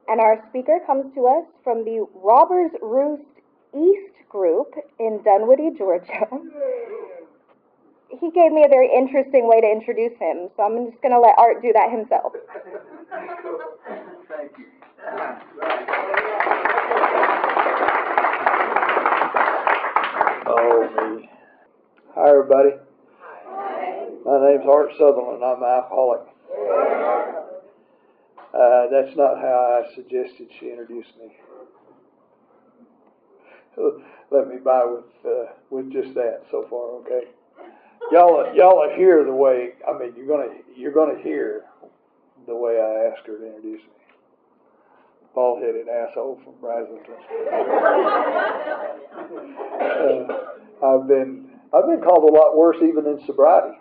And our speaker comes to us from the Robbers Roost East Group in Dunwoody, Georgia. He gave me a very interesting way to introduce him, so I'm just going to let Art do that himself. Thank you. Oh, me. Hi, everybody. Hi. My name's Art Sutherland. I'm an alcoholic. That's not how I suggested she introduce me. Let me by with just that so far, okay? Y'all are hear the way. I mean, you're gonna hear the way I asked her to introduce me. Bald-headed asshole from Brazelton. I've been called a lot worse even in sobriety.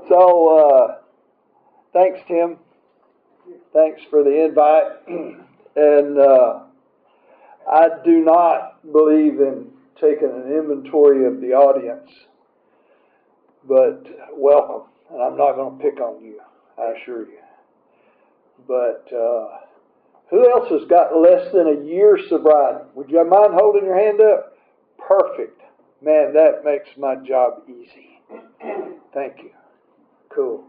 So thanks, Tim. Thanks for the invite. And I do not believe in taking an inventory of the audience, but welcome. And I'm not going to pick on you, I assure you. But who else has got less than a year's sobriety? Would you mind holding your hand up? Perfect. Man, that makes my job easy. Thank you. Cool.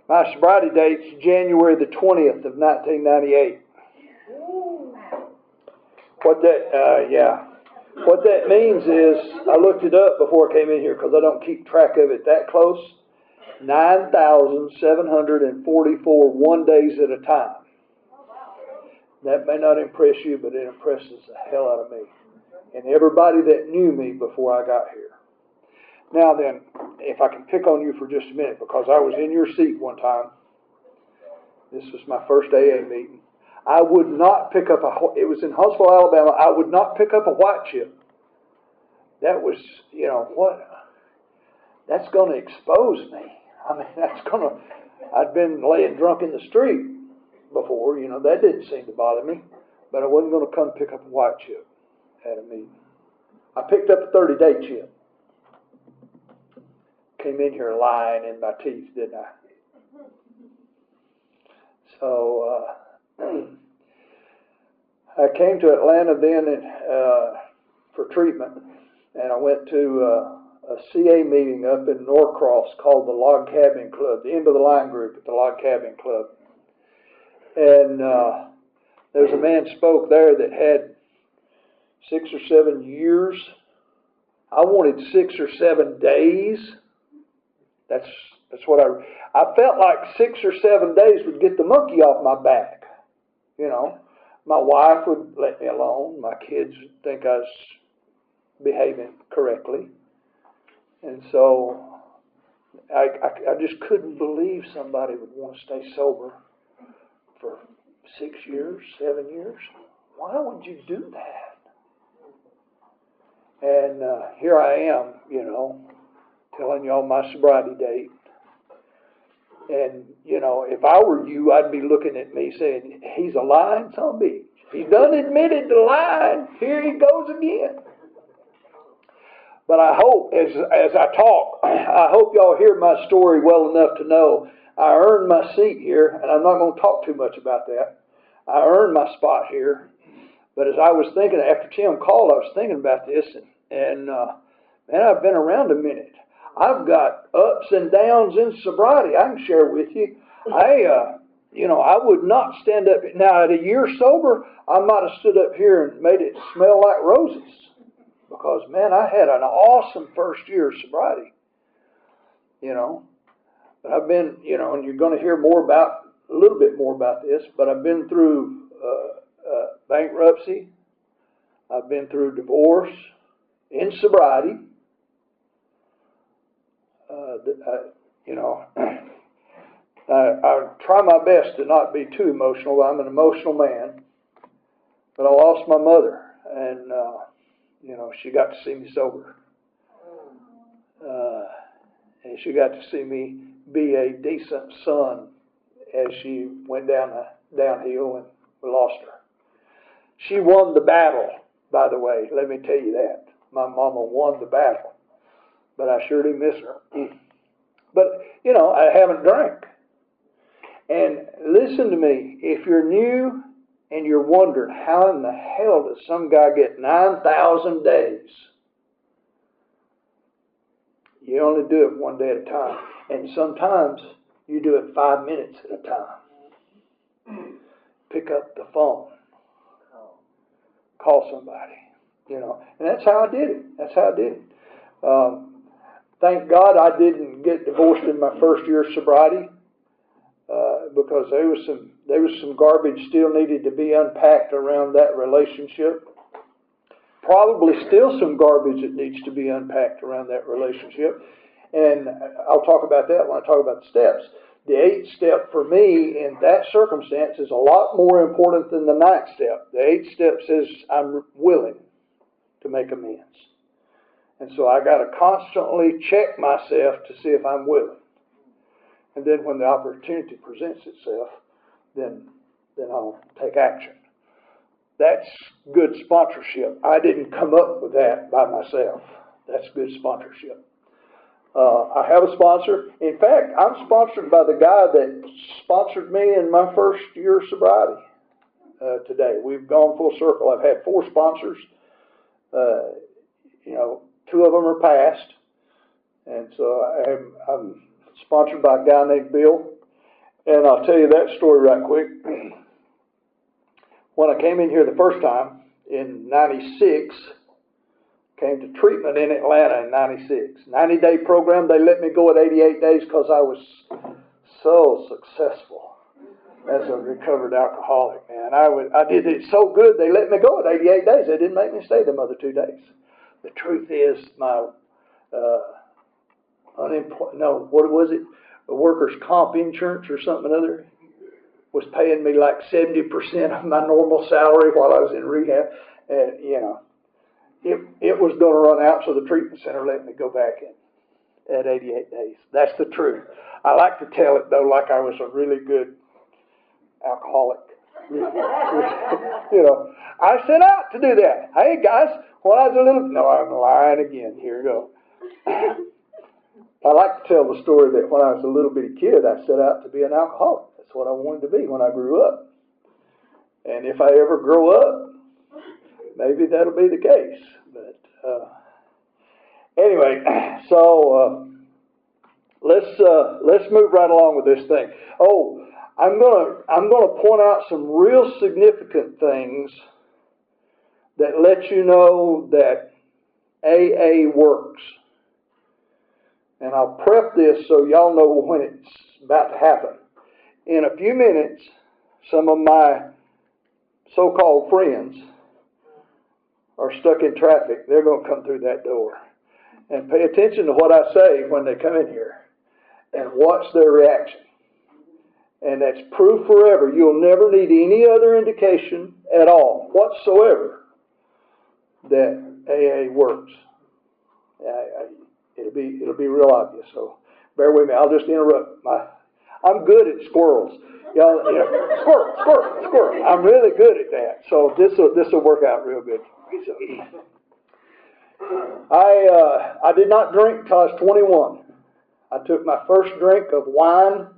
My sobriety date's January the 20th of 1998. What that means is, I looked it up before I came in here because I don't keep track of it that close. 9,744 1 days at a time. That may not impress you, but it impresses the hell out of me and everybody that knew me before I got here. Now then, if I can pick on you for just a minute, because I was in your seat one time. This was my first AA meeting. I would not pick up it was in Huntsville, Alabama. I would not pick up a white chip. That was, that's going to expose me. I mean, I'd been laying drunk in the street before, that didn't seem to bother me. But I wasn't going to come pick up a white chip at a meeting. I picked up a 30-day chip. Came in here lying in my teeth, didn't I? So I came to Atlanta then for treatment, and I went to a CA meeting up in Norcross called the Log Cabin Club, the end of the line group at the Log Cabin Club. And there was a man spoke there that had 6 or 7 years. I wanted 6 or 7 days. That's what I felt like 6 or 7 days would get the monkey off my back. My wife would let me alone. My kids would think I was behaving correctly. And so I just couldn't believe somebody would want to stay sober for 6 years, 7 years. Why would you do that? And here I am, telling y'all my sobriety date. And, if I were you, I'd be looking at me saying, he's a lying son of a bitch. He done admitted to lying. Here he goes again. But I hope, as I talk, I hope y'all hear my story well enough to know I earned my seat here, and I'm not going to talk too much about that. I earned my spot here. But as I was thinking, after Tim called, I was thinking about this, and man, I've been around a minute. I've got ups and downs in sobriety I can share with you. I would not stand up. Now, at a year sober, I might have stood up here and made it smell like roses. Because, man, I had an awesome first year of sobriety. But I've been, and you're going to hear a little bit more about this, but I've been through bankruptcy. I've been through divorce in sobriety. I try my best to not be too emotional. I'm an emotional man. But I lost my mother, and, she got to see me sober. And she got to see me be a decent son as she went downhill, and we lost her. She won the battle, by the way. Let me tell you that. My mama won the battle. But I sure do miss her. But, you know, I haven't drank. And listen to me, if you're new and you're wondering, how in the hell does some guy get 9,000 days? You only do it one day at a time. And sometimes you do it 5 minutes at a time. Pick up the phone. Call somebody. You know, and that's how I did it. That's how I did it. Thank God I didn't get divorced in my first year of sobriety, because there was some garbage still needed to be unpacked around that relationship. Probably still some garbage that needs to be unpacked around that relationship. And I'll talk about that when I talk about the steps. The 8th step for me in that circumstance is a lot more important than the 9th step. The 8th step says I'm willing to make amends. And so I got to constantly check myself to see if I'm willing. And then when the opportunity presents itself, then I'll take action. That's good sponsorship. I didn't come up with that by myself. That's good sponsorship. I have a sponsor. In fact, I'm sponsored by the guy that sponsored me in my first year of sobriety today. We've gone full circle. I've had 4 sponsors. You know, 2 of them are passed. And so I'm sponsored by a guy named Bill. And I'll tell you that story right quick. When I came in here the first time in 96, came to treatment in Atlanta in 96. 90-day program, they let me go at 88 days because I was so successful as a recovered alcoholic, man. I did it so good, they let me go at 88 days. They didn't make me stay them other 2 days. The truth is, my workers' comp insurance or something or other was paying me like 70% of my normal salary while I was in rehab. And, you know, it was going to run out, so the treatment center let me go back in at 88 days. That's the truth. I like to tell it, though, like I was a really good alcoholic. You know, I set out to do that. Hey, guys, when I was a little... No, I'm lying again. Here we go. I like to tell the story that when I was a little bitty kid, I set out to be an alcoholic. That's what I wanted to be when I grew up. And if I ever grow up, maybe that'll be the case. But anyway, so let's move right along with this thing. Oh, I'm gonna point out some real significant things that let you know that AA works. And I'll prep this so y'all know when it's about to happen. In a few minutes, some of my so-called friends are stuck in traffic. They're going to come through that door. And pay attention to what I say when they come in here and watch their reaction. And that's proof forever. You'll never need any other indication at all whatsoever that AA works. It'll be real obvious. So bear with me. I'll just interrupt. I'm good at squirrels. Y'all, you know, squirrel. I'm really good at that. So this will work out real good for me. So, I did not drink until I was 21. I took my first drink of wine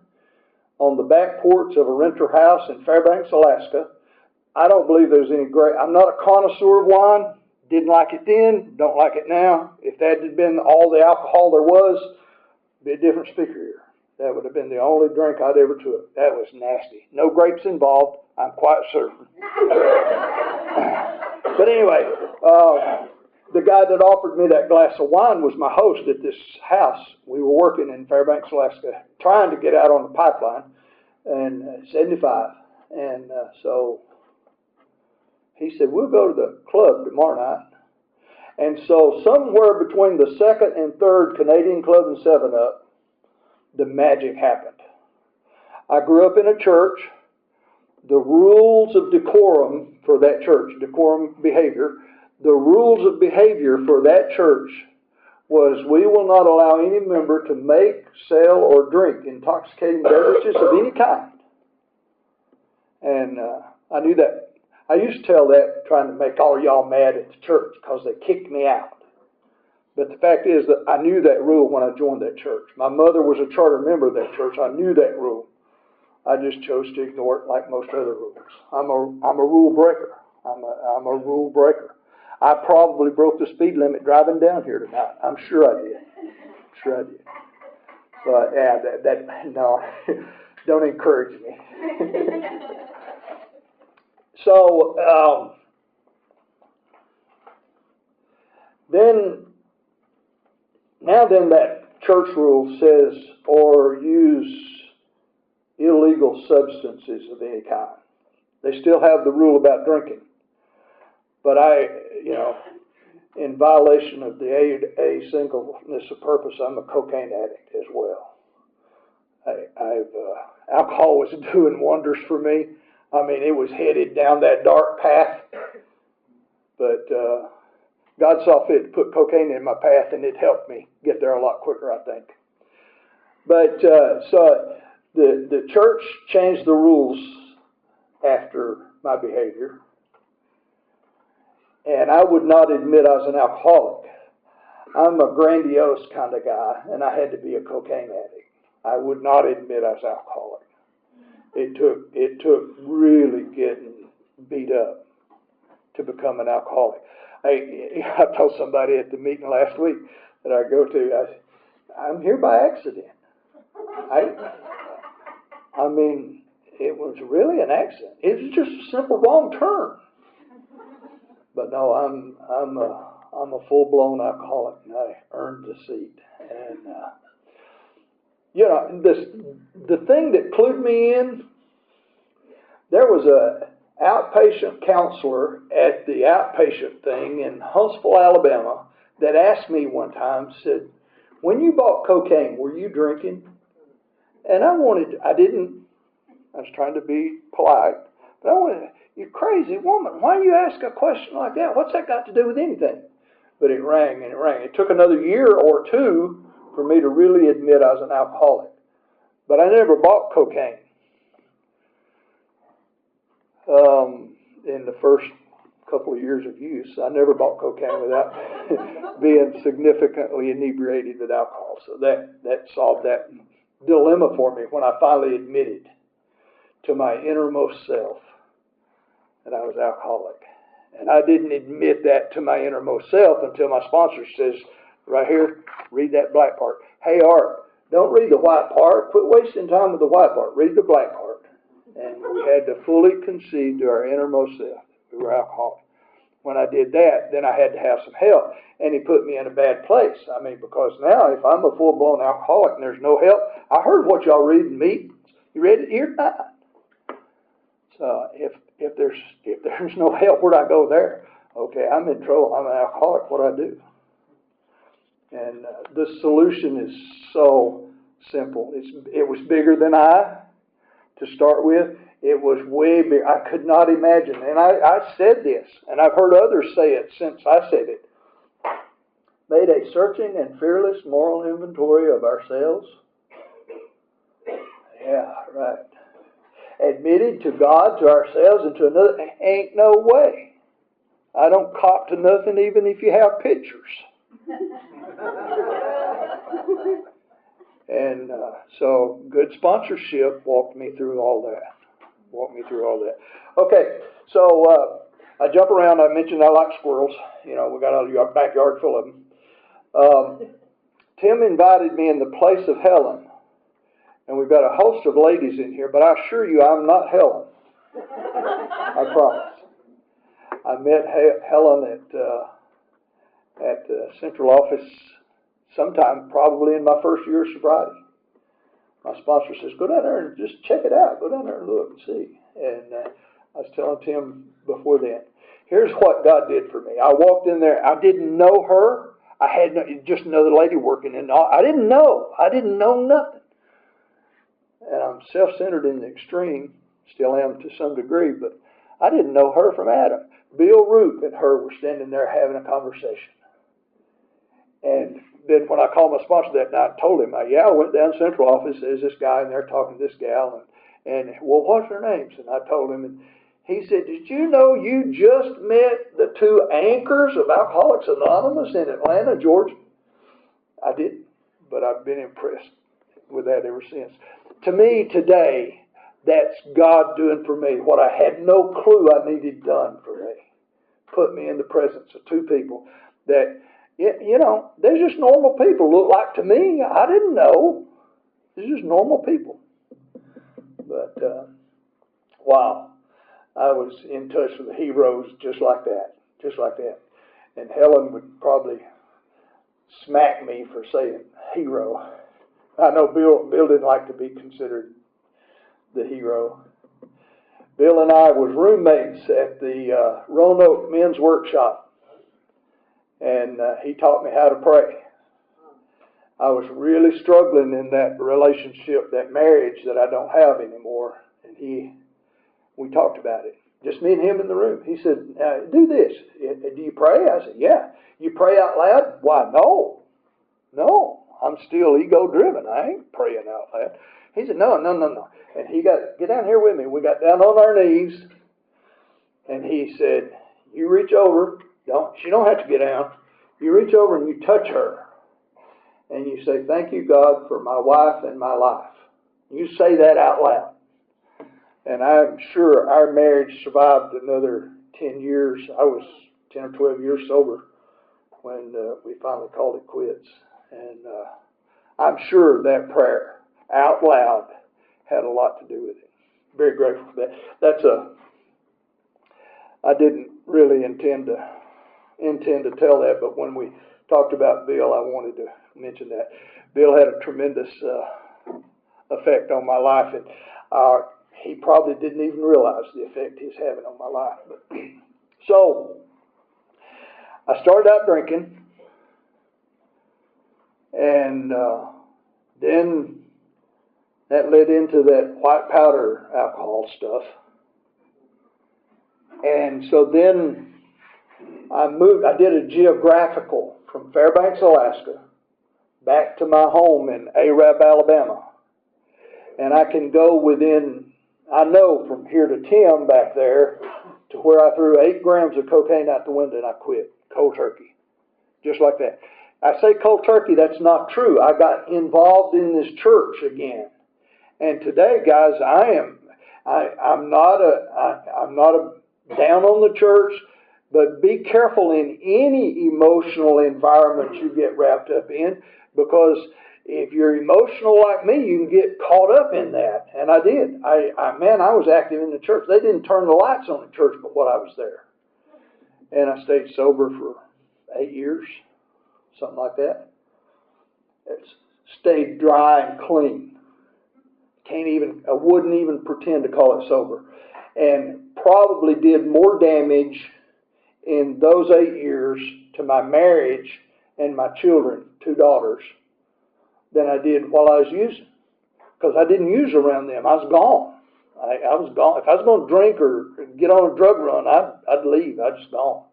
on the back porch of a renter house in Fairbanks, Alaska. I don't believe there's any great... I'm not a connoisseur of wine. Didn't like it then, don't like it now. If that had been all the alcohol there was, it'd be a different speaker here. That would have been the only drink I'd ever took. That was nasty. No grapes involved, I'm quite certain. But anyway, the guy that offered me that glass of wine was my host at this house. We were working in Fairbanks, Alaska, trying to get out on the pipeline, and 75. And so he said, we'll go to the club tomorrow night. And so somewhere between the 2nd and 3rd Canadian Club and 7-Up, the magic happened. I grew up in a church. The rules of decorum for that church, decorum behavior, the rules of behavior for that church was we will not allow any member to make, sell, or drink intoxicating beverages of any kind. And I knew that. I used to tell that trying to make all y'all mad at the church because they kicked me out. But the fact is that I knew that rule when I joined that church. My mother was a charter member of that church. I knew that rule. I just chose to ignore it like most other rules. I'm a rule breaker. I'm a rule breaker. I probably broke the speed limit driving down here tonight. I'm sure I did. But yeah, no, don't encourage me. So then that church rule says, or use illegal substances of any kind. They still have the rule about drinking. But in violation of the A singleness of purpose, I'm a cocaine addict as well. Alcohol was doing wonders for me. I mean, it was headed down that dark path. But God saw fit to put cocaine in my path, and it helped me get there a lot quicker, I think. But so the church changed the rules after my behavior. And I would not admit I was an alcoholic. I'm a grandiose kind of guy, and I had to be a cocaine addict. I would not admit I was alcoholic. It took really getting beat up to become an alcoholic. I told somebody at the meeting last week that I go to, I'm here by accident. I mean, it was really an accident. It was just a simple wrong turn. But no, I'm a full-blown alcoholic, and I earned the seat. And the thing that clued me in, there was a outpatient counselor at the outpatient thing in Huntsville, Alabama, that asked me one time, said, "When you bought cocaine, were you drinking?" And I was trying to be polite, but I wanted, "You crazy woman, why do you ask a question like that? What's that got to do with anything?" But it rang and it rang. It took another year or two for me to really admit I was an alcoholic. But I never bought cocaine. In the first couple of years of use, I never bought cocaine without being significantly inebriated with alcohol. So that solved that dilemma for me when I finally admitted to my innermost self that I was alcoholic. And I didn't admit that to my innermost self until my sponsor says, right here, read that black part. "Hey, Art, don't read the white part. Quit wasting time with the white part. Read the black part." And we had to fully concede to our innermost self we were alcoholic. When I did that, then I had to have some help. And he put me in a bad place. I mean, because now if I'm a full-blown alcoholic and there's no help, I heard what y'all read in meetings. You read it here tonight. So if there's no help, where'd I go there? Okay, I'm in trouble. I'm an alcoholic. What do I do? And the solution is so simple. It was bigger than I to start with. It was way bigger. I could not imagine. And I said this, and I've heard others say it since I said it. Made a searching and fearless moral inventory of ourselves. Yeah, right. Admitted to God, to ourselves, and to another. Ain't no way. I don't cop to nothing even if you have pictures. And so good sponsorship walked me through all that. Okay, so I jump around. I mentioned I like squirrels. We got a backyard full of them. Tim invited me in the place of Helen. And we've got a host of ladies in here, but I assure you I'm not Helen. I promise. I met Helen at the central office sometime probably in my first year of sobriety. My sponsor says, "Go down there and just check it out. Go down there and look and see." And I was telling Tim before then, here's what God did for me. I walked in there. I didn't know her. I had just another lady working in. I didn't know nothing. And I'm self-centered in the extreme, still am to some degree, but I didn't know her from Adam. Bill Root and her were standing there having a conversation. And then when I called my sponsor that night, I told him, I went down to central office, there's this guy in there talking to this gal, and well, what's their names? And I told him, and he said, "Did you know you just met the two anchors of Alcoholics Anonymous in Atlanta, Georgia?" I didn't, but I've been impressed with that ever since. To me, today, that's God doing for me what I had no clue I needed done for me. Put me in the presence of two people that, they're just normal people. Look like to me, I didn't know. They're just normal people. But, wow, I was in touch with the heroes just like that. Just like that. And Helen would probably smack me for saying hero. I know Bill didn't like to be considered the hero. Bill and I was roommates at the Roanoke Men's Workshop, and he taught me how to pray. I was really struggling in that relationship, that marriage that I don't have anymore, and we talked about it. Just me and him in the room. He said, do this. Do you pray? I said, yeah. You pray out loud? Why, no. No. I'm still ego-driven. I ain't praying out loud. He said, no. And get down here with me. We got down on our knees, and he said, you reach over. She don't have to get down. You reach over and you touch her. And you say, thank you, God, for my wife and my life. You say that out loud. And I'm sure our marriage survived another 10 years. I was 10 or 12 years sober when we finally called it quits. And I'm sure that prayer out loud had a lot to do with it. Very grateful for that. I didn't really intend to tell that, but when we talked about Bill, I wanted to mention that. Bill had a tremendous effect on my life, and he probably didn't even realize the effect he's having on my life. But, so, I started out drinking, and then that led into that white powder alcohol stuff. And so then I did a geographical from Fairbanks, Alaska, back to my home in Arab, Alabama. And I can go I know from here to Tim back there to where I threw 8 grams of cocaine out the window and I quit. Cold turkey. Just like that. I say cold turkey, that's not true. I got involved in this church again. And today, guys, I'm not a down on the church, but be careful in any emotional environment you get wrapped up in, because if you're emotional like me, you can get caught up in that. And I did. I was active in the church. They didn't turn the lights on in church but what I was there. And I stayed sober for 8 years, something like that. Stayed dry and clean. I wouldn't even pretend to call it sober. And probably did more damage in those 8 years to my marriage and my children, 2 daughters, than I did while I was using. Because I didn't use around them. I was gone. I was gone. If I was going to drink or get on a drug run, I'd leave. I'd just gone.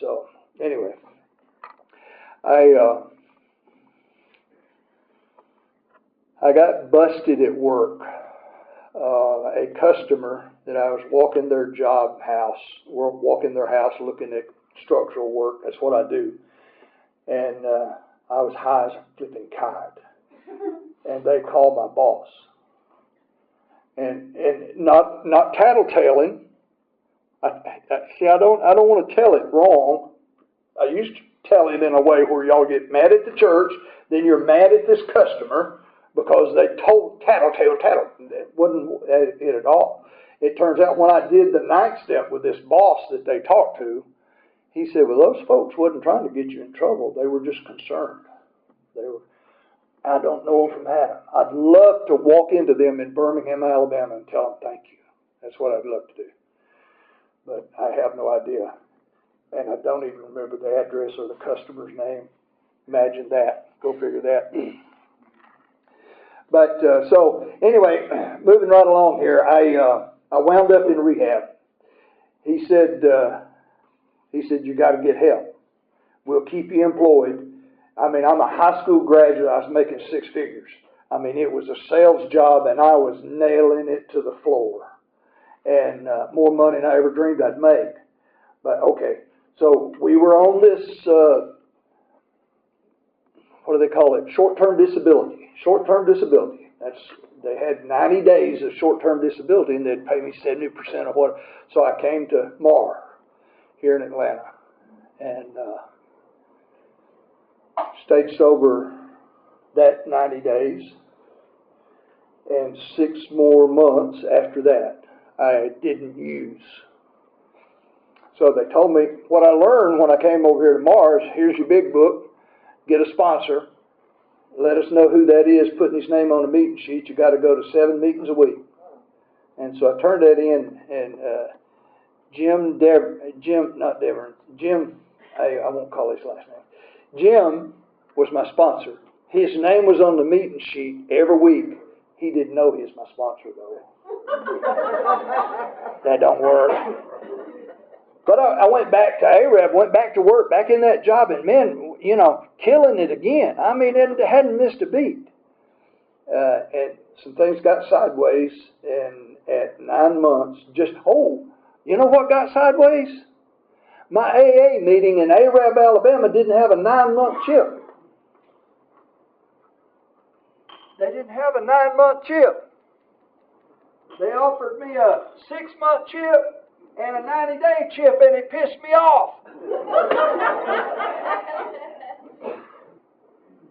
So, anyway, I got busted at work. A customer that I was walking their house looking at structural work. That's what I do. And I was high as a flipping kite. And they called my boss. And not tattletaling. I don't want to tell it wrong. I used to tell it in a way where y'all get mad at the church, then you're mad at this customer because they told tattle. It wasn't it at all. It turns out when I did the 9th step with this boss that they talked to, he said, well, those folks wasn't trying to get you in trouble. They were just concerned. I don't know them from Adam. I'd love to walk into them in Birmingham, Alabama and tell them thank you. That's what I'd love to do. But I have no idea. And I don't even remember the address or the customer's name. Imagine that. Go figure that. But so anyway, moving right along here, I wound up in rehab. He said you got to get help. We'll keep you employed. I mean, I'm a high school graduate. I was making 6 figures. I mean, it was a sales job, and I was nailing it to the floor, and more money than I ever dreamed I'd make. But okay, so we were on this what do they call it? Short-term disability. Short-term disability. They had 90 days of short-term disability, and they'd pay me 70% of what. So I came to MAR here in Atlanta, and stayed sober that 90 days, and 6 more months after that I didn't use. So they told me, what I learned when I came over here to Mars, here's your big book, get a sponsor, let us know who that is, putting his name on a meeting sheet. You got to go to 7 meetings a week. And so I turned that in, and I won't call his last name. Jim was my sponsor. His name was on the meeting sheet every week. He didn't know he was my sponsor, though. That don't work. But I went back to Arab, went back to work, back in that job, and man, killing it again. I mean, it hadn't missed a beat. And some things got sideways, and at 9 months, you know what got sideways? My AA meeting in Arab, Alabama didn't have a 9-month chip. They didn't have a 9-month chip. They offered me a 6-month chip and a 90-day chip, and it pissed me off.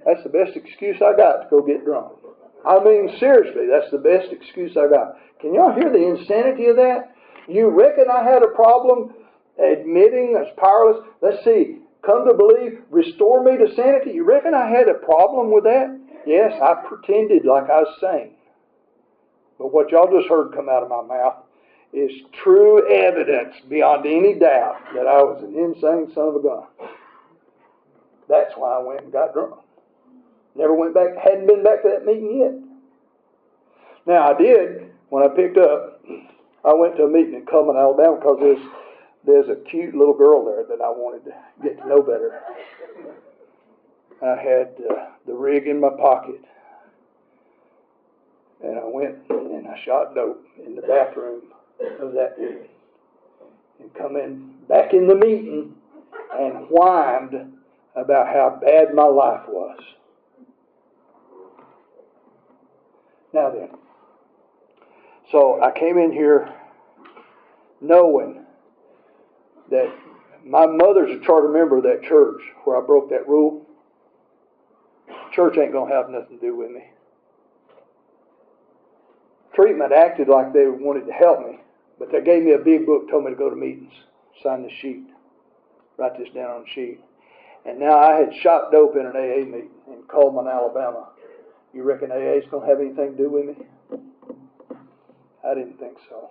That's the best excuse I got to go get drunk. I mean, seriously, that's the best excuse I got. Can y'all hear the insanity of that? You reckon I had a problem admitting I was powerless? Let's see. Come to believe, restore me to sanity. You reckon I had a problem with that? Yes, I pretended like I was sane. But what y'all just heard come out of my mouth is true evidence beyond any doubt that I was an insane son of a gun. That's why I went and got drunk. Never went back, hadn't been back to that meeting yet. Now I did, when I picked up, I went to a meeting in Cullman, Alabama, because there's a cute little girl there that I wanted to get to know better. I had the rig in my pocket, and I went and I shot dope in the bathroom of that meeting, and come in back in the meeting and whined about how bad my life was. Now then, so I came in here knowing that my mother's a charter member of that church where I broke that rule. Church ain't going to have nothing to do with me. Treatment acted like they wanted to help me, but they gave me a big book, told me to go to meetings, sign this sheet, write this down on a sheet. And now I had shot dope in an AA meeting in Cullman, Alabama. You reckon AA's going to have anything to do with me? I didn't think so.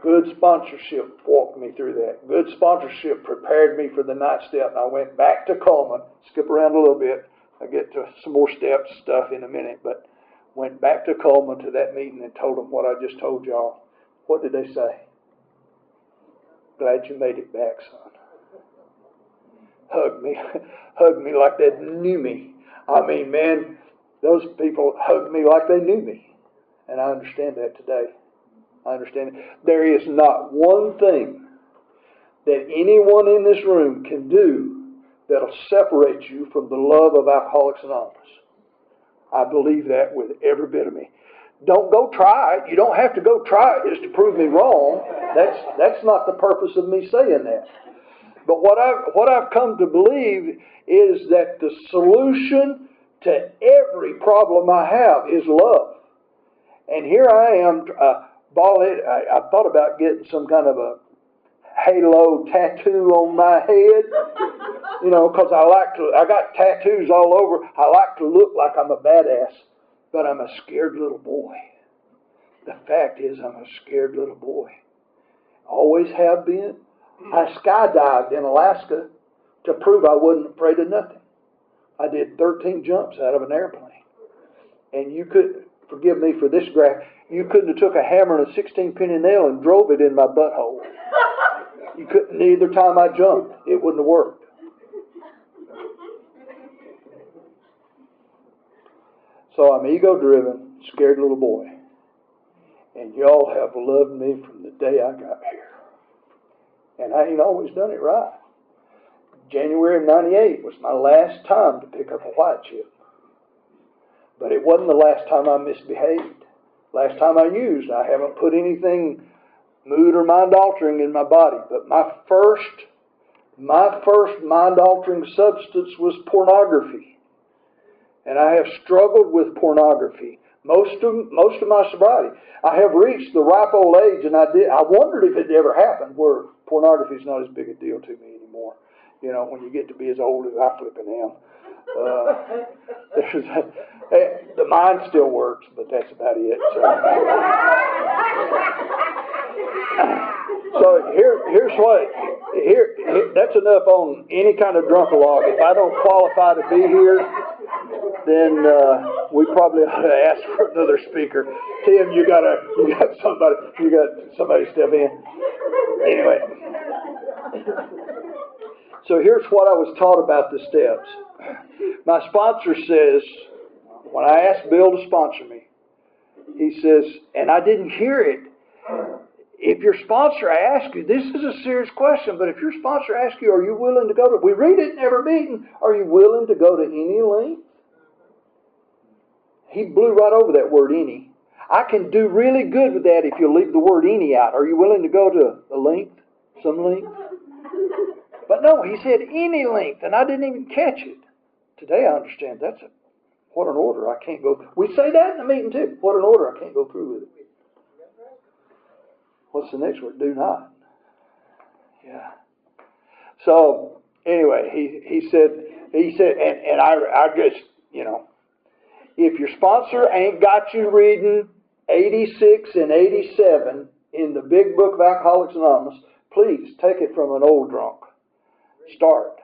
Good sponsorship walked me through that. Good sponsorship prepared me for the night step. And I went back to Cullman, skip around a little bit. I'll get to some more steps stuff in a minute, but went back to Cullman to that meeting and told them what I just told y'all. What did they say? Glad you made it back, son. Hugged me like they knew me. I mean, man, those people hugged me like they knew me. And I understand that today. I understand it. There is not one thing that anyone in this room can do that'll separate you from the love of Alcoholics Anonymous. I believe that with every bit of me. Don't go try it. You don't have to go try it just to prove me wrong. That's not the purpose of me saying that. But what I've come to believe is that the solution to every problem I have is love. And here I am, bald-headed. I thought about getting some kind of a halo tattoo on my head, because I got tattoos all over. I like to look like I'm a badass, but I'm a scared little boy. The fact is, I'm a scared little boy. Always have been. I skydived in Alaska to prove I wasn't afraid of nothing. I did 13 jumps out of an airplane. And you could, forgive me for this graph, you couldn't have took a hammer and a 16-penny nail and drove it in my butthole. You couldn't, either time I jumped, it wouldn't have worked. So I'm ego-driven, scared little boy. And y'all have loved me from the day I got here. And I ain't always done it right. January of 98 was my last time to pick up a white chip. But it wasn't the last time I misbehaved. Last time I used, I haven't put anything mood or mind altering in my body. But my first mind altering substance was pornography. And I have struggled with pornography most of my sobriety. I have reached the ripe old age, and I wondered if it ever happened where pornography is not as big a deal to me anymore. You know, when you get to be as old as I flipping am. The mind still works, but that's about it. So that's enough on any kind of drunkalog. If I don't qualify to be here, then we probably ought to ask for another speaker. Tim, you got somebody step in. Anyway, so here's what I was taught about the steps. My sponsor says, when I asked Bill to sponsor me, he says, and I didn't hear it. If your sponsor asks you, this is a serious question, but if your sponsor asks you, are you willing to go to, we read it in every meeting, are you willing to go to any length? He blew right over that word any. I can do really good with that if you leave the word any out. Are you willing to go to a length? Some length? But no, he said any length, and I didn't even catch it. Today I understand what an order. I can't go. We say that in the meeting too. What an order. I can't go through with it. What's the next word? Do not. Yeah. So anyway, he said, and I just, if your sponsor ain't got you reading 86 and 87 in the big book of Alcoholics Anonymous, please take it from an old drunk. Start.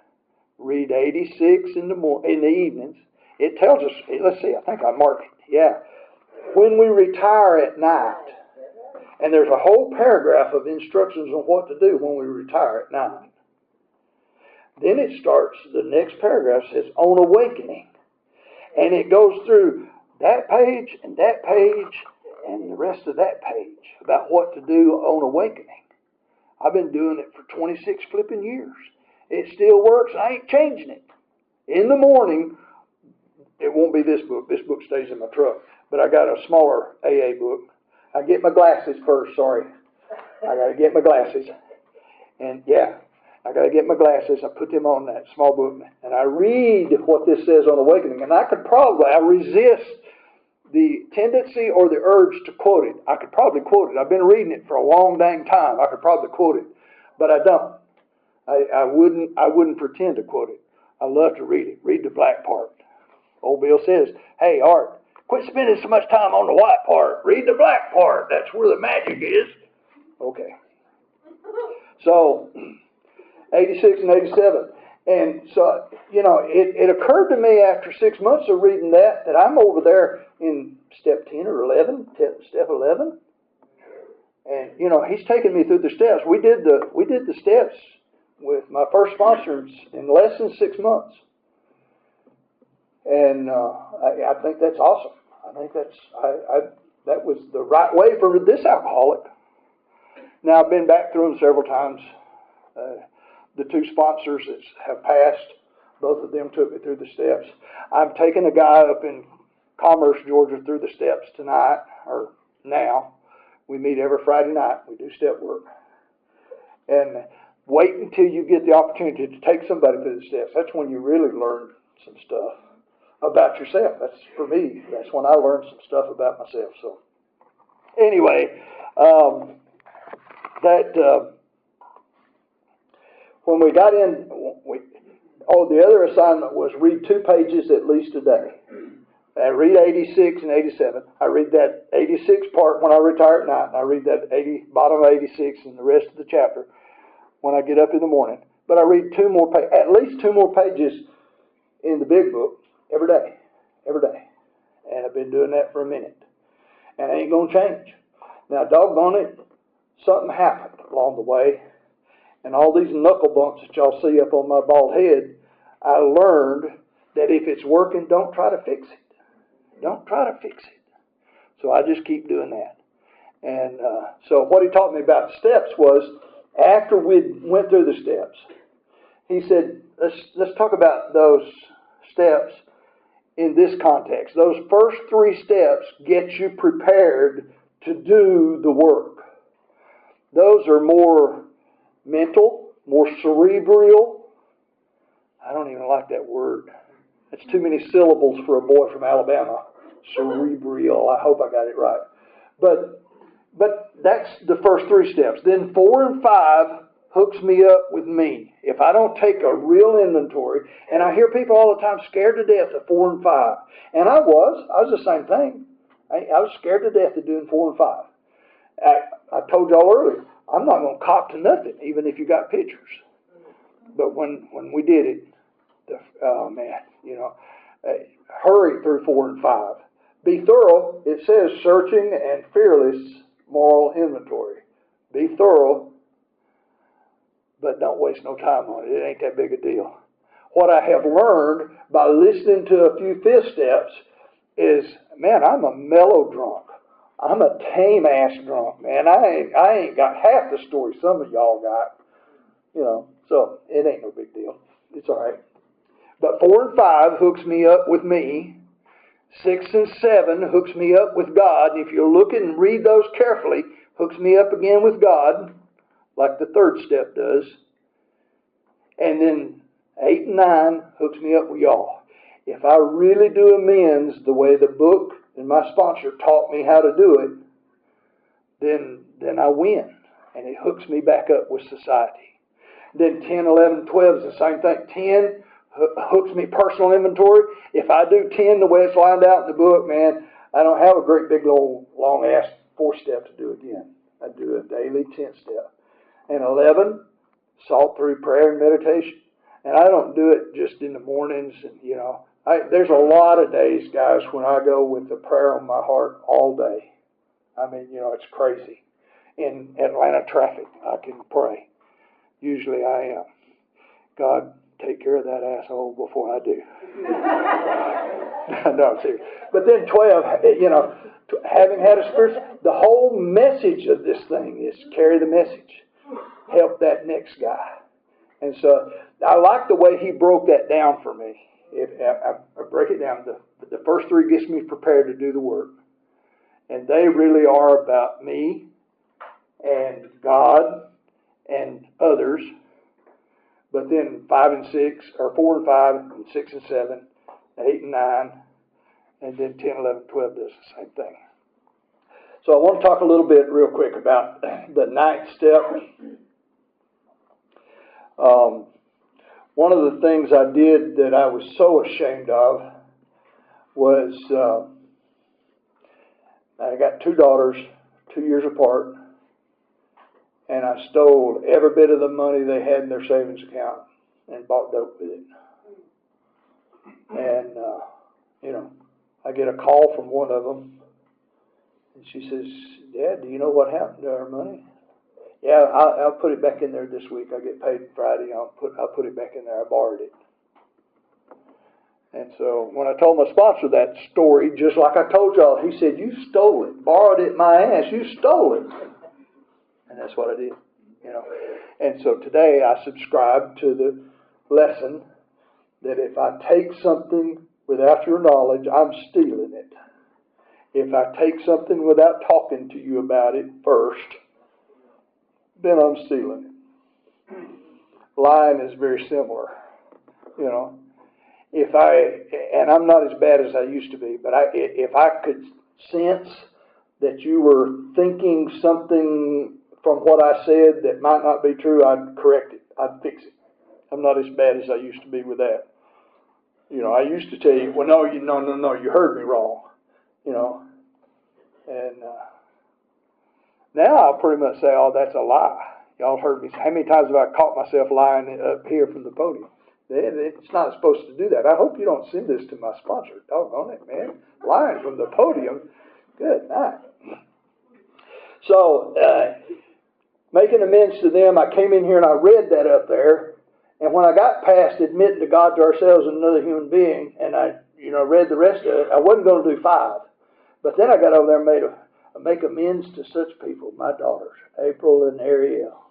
Read 86 in the evenings. It tells us, let's see, I think I marked it. Yeah. When we retire at night, and there's a whole paragraph of instructions on what to do when we retire at night. Then it starts, the next paragraph says, on awakening. And it goes through that page and the rest of that page about what to do on awakening. I've been doing it for 26 flipping years. It still works. I ain't changing it. In the morning, it won't be this book. This book stays in my truck. But I got a smaller AA book. I get my glasses first, sorry. I got to get my glasses. And yeah, I got to get my glasses. I put them on that small book. And I read what this says on awakening. And I resist the tendency or the urge to quote it. I could probably quote it. I've been reading it for a long dang time. I could probably quote it. But I don't. I wouldn't pretend to quote it. I love to read it. Read the black part. Old Bill says, hey, Art, quit spending so much time on the white part. Read the black part. That's where the magic is. Okay. So, 86 and 87. And so, it occurred to me after 6 months of reading that I'm over there in step 10 or 11, step 11. And, he's taking me through the steps. We did the steps with my first sponsors in less than 6 months. And I think that's awesome. I think that was the right way for this alcoholic. Now, I've been back through them several times. The two sponsors that have passed, both of them took me through the steps. I'm taking a guy up in Commerce, Georgia, through the steps tonight, or now. We meet every Friday night. We do step work. And wait until you get the opportunity to take somebody through the steps. That's when you really learn some stuff about yourself. That's, for me, that's when I learned some stuff about myself. So anyway, when we got in, the other assignment was read 2 pages at least a day. I read 86 and 87. I read that 86 part when I retire at night, and I read that bottom of 86 and the rest of the chapter when I get up in the morning. But I read at least 2 more pages in the big book every day. And I've been doing that for a minute. And it ain't going to change. Now, doggone it, something happened along the way. And all these knuckle bumps that y'all see up on my bald head, I learned that if it's working, don't try to fix it. Don't try to fix it. So I just keep doing that. And so what he taught me about the steps was, after we went through the steps, He said, let's talk about those steps in this context. Those first three steps get you prepared to do the work. Those are more mental, more cerebral. I don't even like that word. It's too many syllables for a boy from Alabama. Cerebral. I hope I got it right. But that's the first three steps. Then 4 and 5 hooks me up with me. If I don't take a real inventory, and I hear people all the time scared to death of 4 and 5. And I was the same thing. I was scared to death of doing 4 and 5. I told y'all earlier, I'm not going to cop to nothing, even if you got pictures. But when we did it, oh man, hurry through 4 and 5. Be thorough. It says searching and fearless moral inventory. Be thorough, but don't waste no time on it. It ain't that big a deal. What I have learned by listening to a few fifth steps is, man, I'm a mellow drunk. I'm a tame ass drunk, man. I ain't got half the story some of y'all got. So it ain't no big deal. It's all right. But 4 and 5 hooks me up with me. 6 and 7 hooks me up with God. And if you look and read those carefully, hooks me up again with God, like the third step does. And then 8 and 9 hooks me up with y'all. If I really do amends the way the book and my sponsor taught me how to do it, then I win. And it hooks me back up with society. Then 10, 11, 12 is the same thing. 10 hooks me personal inventory. If I do 10 the way it's lined out in the book, man, I don't have a great big long ass 4 step to do again. I do a daily 10 step. And 11, salt through prayer and meditation. And I don't do it just in the mornings. And there's a lot of days, guys, when I go with the prayer on my heart all day. I mean, it's crazy. In Atlanta traffic, I can pray. Usually I am. God, take care of that asshole before I do. No, I'm serious. But then 12, having had a spiritual, the whole message of this thing is carry the message. Help that next guy. And so I like the way he broke that down for me. I break it down. The first 3 gets me prepared to do the work. And they really are about me and God and others. But then 5 and 6, or 4 and 5, and 6 and 7, 8 and 9, and then 10, 11, 12 does the same thing. So I want to talk a little bit real quick about the 9th step. One of the things I did that I was so ashamed of was I got 2 daughters, 2 years apart, and I stole every bit of the money they had in their savings account and bought dope with it. And, I get a call from one of them, and she says, Dad, do you know what happened to our money? Yeah, I'll put it back in there this week. I get paid Friday. I'll put it back in there. I borrowed it. And so when I told my sponsor that story, just like I told y'all, he said, you stole it. Borrowed it my ass. You stole it. And that's what I did. And so today I subscribe to the lesson that if I take something without your knowledge, I'm stealing it. If I take something without talking to you about it first, then I'm stealing it. Lying is very similar. And I'm not as bad as I used to be, but if I could sense that you were thinking something from what I said that might not be true, I'd correct it. I'd fix it. I'm not as bad as I used to be with that. I used to tell you, well, no, you heard me wrong. And now I'll pretty much say, oh, that's a lie. Y'all heard me. How many times have I caught myself lying up here from the podium? It's not supposed to do that. I hope you don't send this to my sponsor. Doggone it, man. Lying from the podium. Good night. So, making amends to them, I came in here and I read that up there. And when I got past admitting to God, to ourselves, and another human being, and I read the rest of it, I wasn't going to do 5. But then I got over there and made make amends to such people, my daughters, April and Ariel.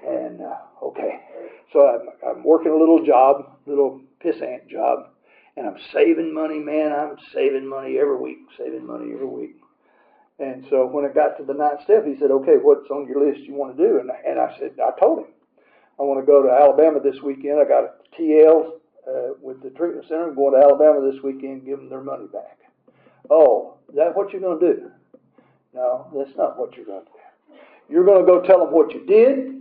And, okay. So I'm working a little job, little pissant job, and I'm saving money, man. I'm saving money every week, saving money every week. And so when it got to the ninth step, he said, okay, what's on your list you want to do? And I said, I told him, I want to go to Alabama this weekend. I got a TL with the treatment center. I'm going to Alabama this weekend and give them their money back. Oh, is that what you're going to do? No, that's not what you're going to do. You're going to go tell them what you did.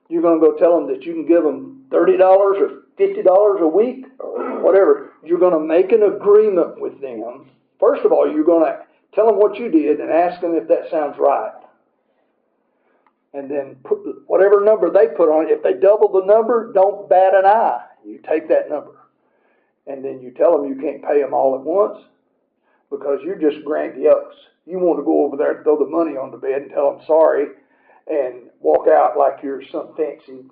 You're going to go tell them that you can give them $30 or $50 a week or whatever. You're going to make an agreement with them. First of all, you're going to tell them what you did and ask them if that sounds right. And then put whatever number they put on it. If they double the number, don't bat an eye. You take that number. And then you tell them you can't pay them all at once because you're just grandiose. You want to go over there and throw the money on the bed and tell them sorry and walk out like you're some fancy,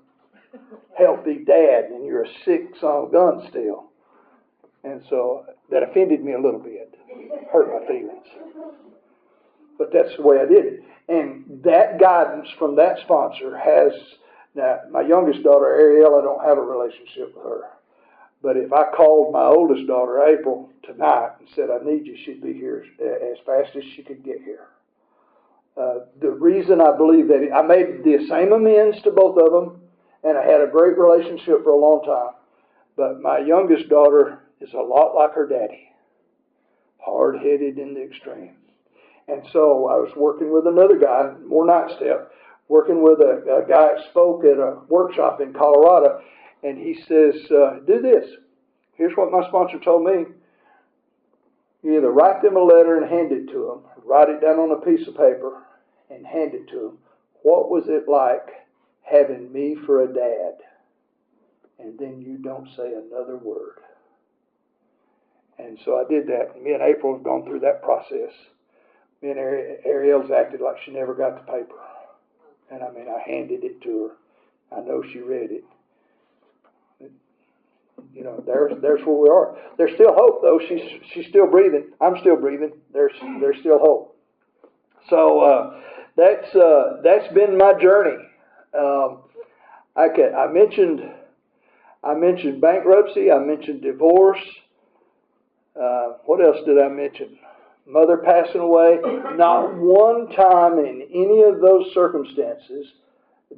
healthy dad and you're a sick son of a gun still. And so that offended me a little bit. Hurt my feelings. But that's the way I did it. And that guidance from that sponsor has, now my youngest daughter, Ariel, I don't have a relationship with her. But if I called my oldest daughter, April, tonight and said, I need you, she'd be here as fast as she could get here. The reason I believe that, I made the same amends to both of them, and I had a great relationship for a long time. But my youngest daughter is a lot like her daddy, hard-headed in the extreme. And so I was working with another guy, more night step, working with a guy that spoke at a workshop in Colorado, and he says, do this. Here's what my sponsor told me. You either write them a letter and hand it to them, write it down on a piece of paper and hand it to them. What was it like having me for a dad? And then you don't say another word. And so I did that. And me and April have gone through that process. Me and Ariel's acted like she never got the paper. And I mean, I handed it to her. I know she read it. You know, there's where we are. There's still hope, though. She's still breathing. I'm still breathing. There's still hope. So that's been my journey. I mentioned bankruptcy. I mentioned divorce. What else did I mention? Mother passing away. Not one time in any of those circumstances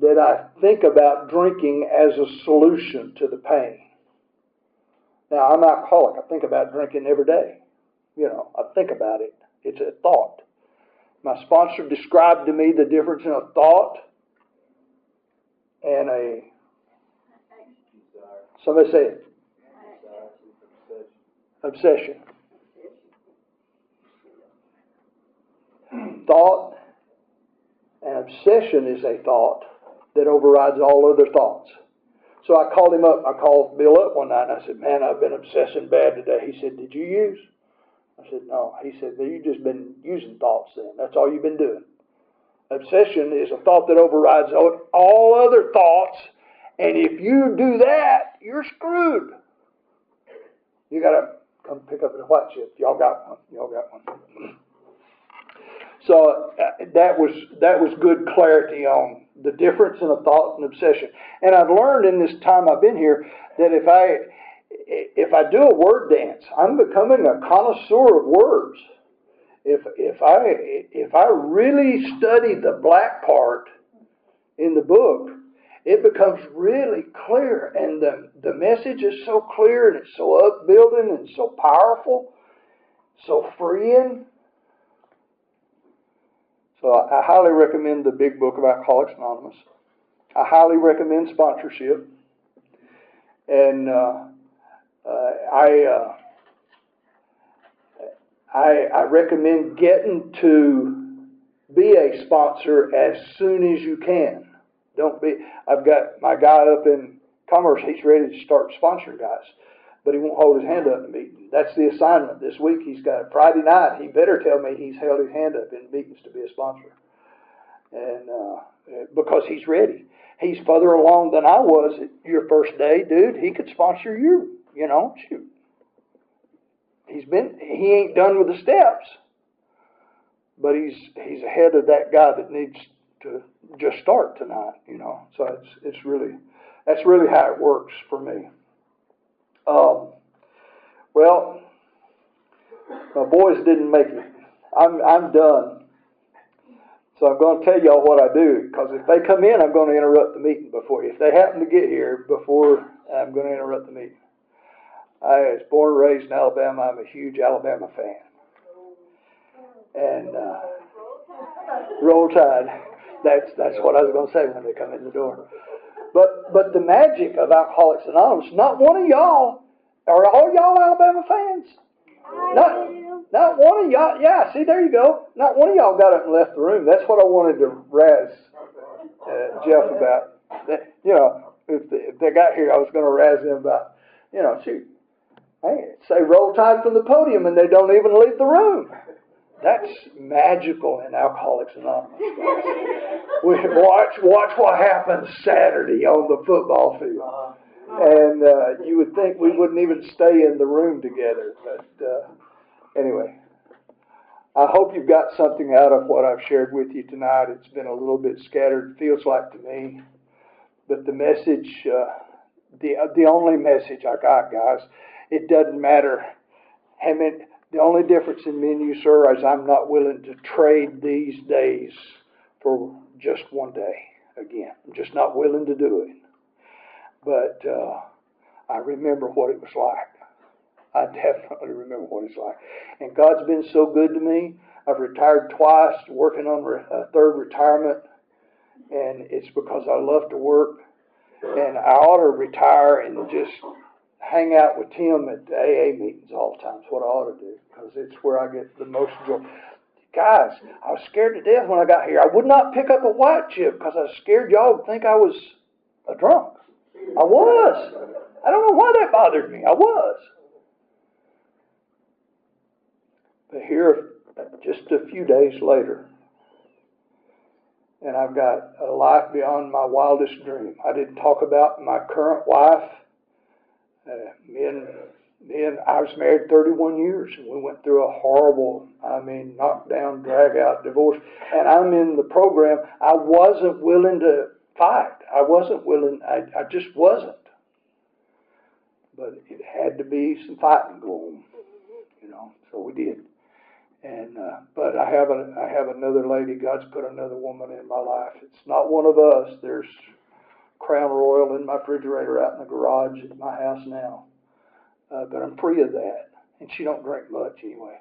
did I think about drinking as a solution to the pain. Now, I'm an alcoholic. I think about drinking every day. You know, I think about it. It's a thought. My sponsor described to me the difference in a thought and a, somebody say it, obsession. Thought and obsession is a thought that overrides all other thoughts. So I called him up. I called Bill up one night and I said, man, I've been obsessing bad today. He said, did you use? I said, no. He said, well, you've just been using thoughts then. That's all you've been doing. Obsession is a thought that overrides all other thoughts. And if you do that, you're screwed. You got to come pick up the white chip. Y'all got one. Y'all got one. So that was good clarity on the difference in a thought and obsession. And I've learned in this time I've been here that if I do a word dance, I'm becoming a connoisseur of words. If I really study the black part in the book, it becomes really clear, and the message is so clear, and it's so upbuilding and so powerful, so freeing. So I highly recommend the big book of Alcoholics Anonymous. I highly recommend sponsorship. And I recommend getting to be a sponsor as soon as you can. I've got my guy up in Commerce, he's ready to start sponsoring guys, but he won't hold his hand up in meetings. That's the assignment this week. He's got Friday night. He better tell me he's held his hand up in meetings to be a sponsor. And because he's ready. He's further along than I was at your first day, dude. He could sponsor you, you know, shoot. He ain't done with the steps, but he's ahead of that guy that needs to just start tonight, you know. So it's really, that's really how it works for me. Well, my boys didn't make it. I'm done. So I'm going to tell y'all what I do, because if they come in, I'm going to interrupt the meeting before. If they happen to get here before, I'm going to interrupt the meeting. I was born and raised in Alabama. I'm a huge Alabama fan. And Roll Tide. That's what I was going to say when they come in the door. But the magic of Alcoholics Anonymous, not one of y'all, are all y'all Alabama fans? Not one of y'all, yeah, see, there you go. Not one of y'all got up and left the room. That's what I wanted to razz Jeff about. That, you know, if they got here, I was going to razz them about, you know, shoot, hey, say Roll Tide from the podium and they don't even leave the room. That's magical in Alcoholics Anonymous. Watch what happens Saturday on the football field. And you would think we wouldn't even stay in the room together. But anyway, I hope you've got something out of what I've shared with you tonight. It's been a little bit scattered, feels like to me. But the message, the only message I got, guys, it doesn't matter how many. The only difference in me and you, sir, is I'm not willing to trade these days for just one day again. I'm just not willing to do it. But I remember what it was like. I definitely remember what it's like. And God's been so good to me. I've retired twice, working on a third retirement. And it's because I love to work. And I ought to retire and just hang out with Tim at the AA meetings all the time. That's what I ought to do, because it's where I get the most joy. Guys, I was scared to death when I got here. I would not pick up a white chip because I was scared y'all would think I was a drunk. I was. I don't know why that bothered me. I was. But here, just a few days later, and I've got a life beyond my wildest dream. I didn't talk about my current wife. I was married 31 years, and we went through a horrible, knockdown, drag-out divorce. And I'm in the program. I wasn't willing to fight. I wasn't willing. I just wasn't. But it had to be some fighting going, so we did. And but I have another lady. God's put another woman in my life. It's not one of us. There's Crown Royal in my refrigerator out in the garage at my house now. But I'm free of that. And she don't drink much anyway.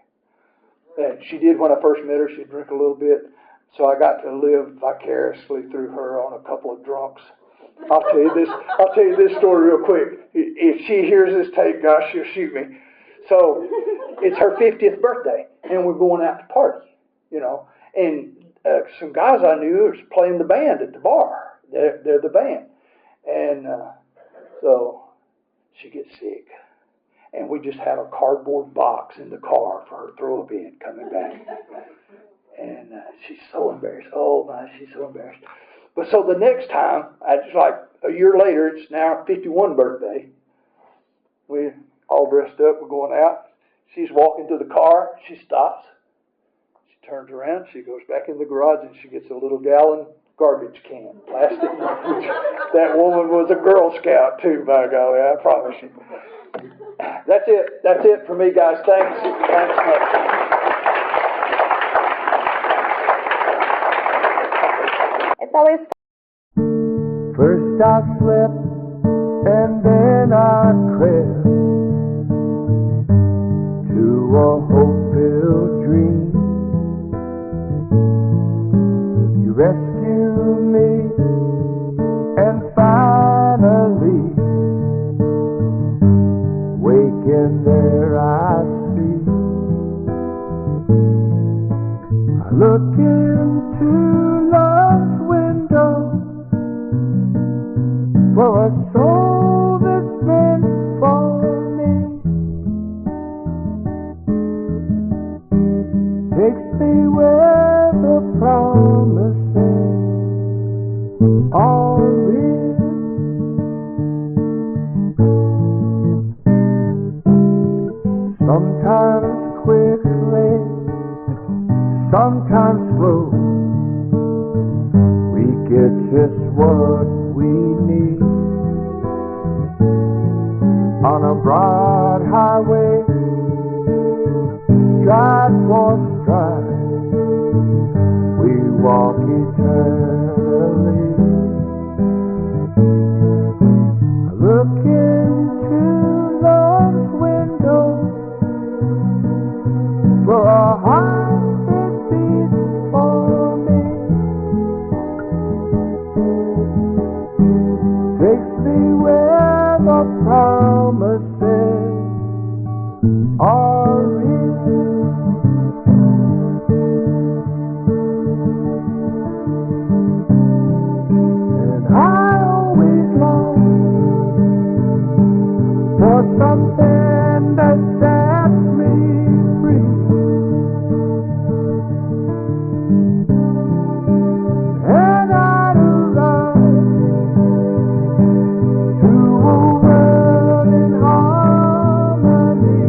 She did when I first met her. She'd drink a little bit. So I got to live vicariously through her on a couple of drunks. I'll tell you this story real quick. If she hears this tape, gosh, she'll shoot me. So it's her 50th birthday, and we're going out to party, And some guys I knew was playing the band at the bar. They're the band. And so she gets sick. And we just have a cardboard box in the car for her throw up in coming back. And she's so embarrassed. Oh, my, she's so embarrassed. But so the next time, just like a year later, it's now her 51st birthday. We're all dressed up. We're going out. She's walking to the car. She stops. She turns around. She goes back in the garage, and she gets a little gallon garbage can, plastic. That woman was a Girl Scout too, by golly, I promise you. That's it. That's it for me, guys. Thanks. Thanks much. It's always first I slept and then I crept to a hope-filled dream. You rescued me, and finally, waking there I see. I look into love's window for a soul that's meant for me. Takes me where the promises are written. Sometimes quickly, sometimes slow. just what we need. On a broad highway, stride for stride, we walk eternally. Look into love's window for a heart that beats for me. Takes me where the promises are real. And I always long for something that sets me free. And I'd arrive to a world in harmony.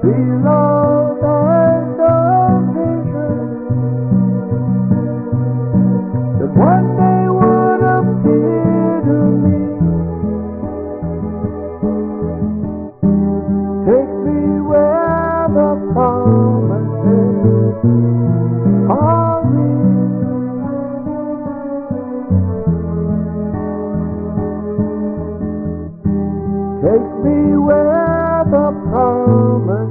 See love as a vision that one day would appear to me. Take me where the promises are real. Take me where the promises